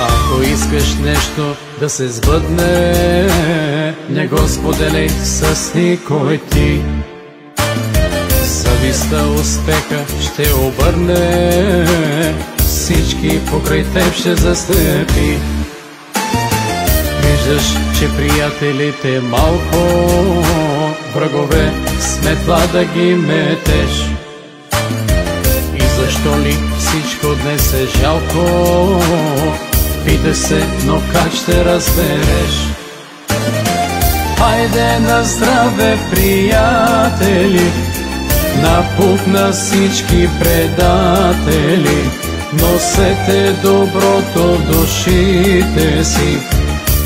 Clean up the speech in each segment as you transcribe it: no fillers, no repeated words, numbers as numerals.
Ако искаш нещо да се сбъдне, не го споделяй с никой ти. Завистта успеха ще обърне, всички покрай теб ще застъпи. Виждаш, че приятелите малко, врагове сметла да ги метеш. И защо ли всичко днес е жалко? Питаш се, но как ще разбереш? Хайде на здраве, приятели, напук на всички предатели. Носете доброто в душите си,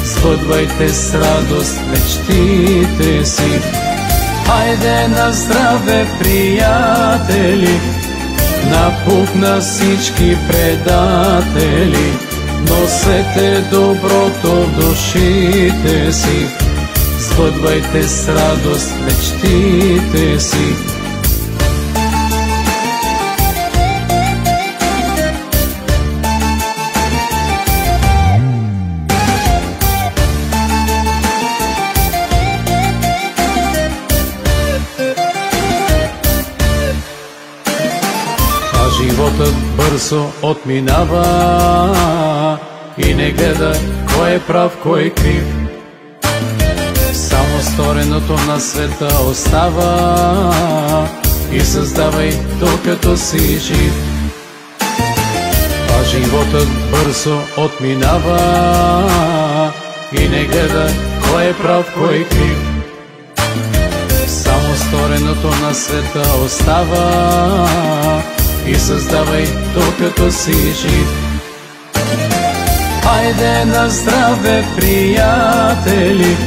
сбъдвайте с радост мечтите си. Хайде на здраве, приятели, напук на всички предатели. Носете доброто в душите си, сбъдвайте с радост мечтите си. Животът бързо отминава и не гледай кой е прав, кой е крив. Само стореното на света остава и създавай докато си жив. А животът бързо отминава и не гледай кой е прав, кой е крив. Само стореното на света остава и създавай докато си жив. Хайде на здраве, приятели,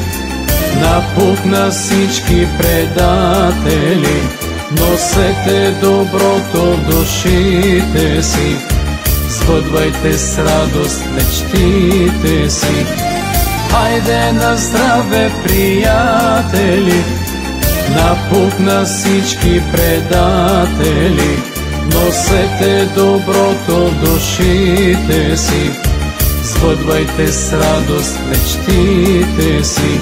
напук на всички предатели. Носете доброто в душите си, сбъдвайте с радост мечтите си. Хайде на здраве, приятели, напук на всички предатели. Носете доброто в душите си, сбъдвайте с радост мечтите си.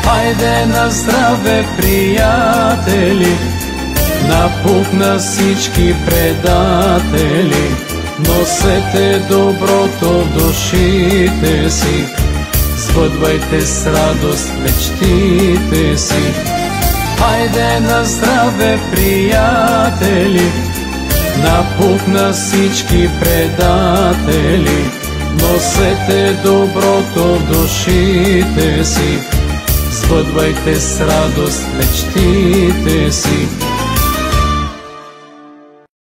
Хайде на здраве, приятели, напук на всички предатели. Носете доброто в душите си, сбъдвайте с радост мечтите си. Хайде на здраве, приятели, напук на всички предатели. Носете доброто в душите си, сбъдвайте с радост мечтите си.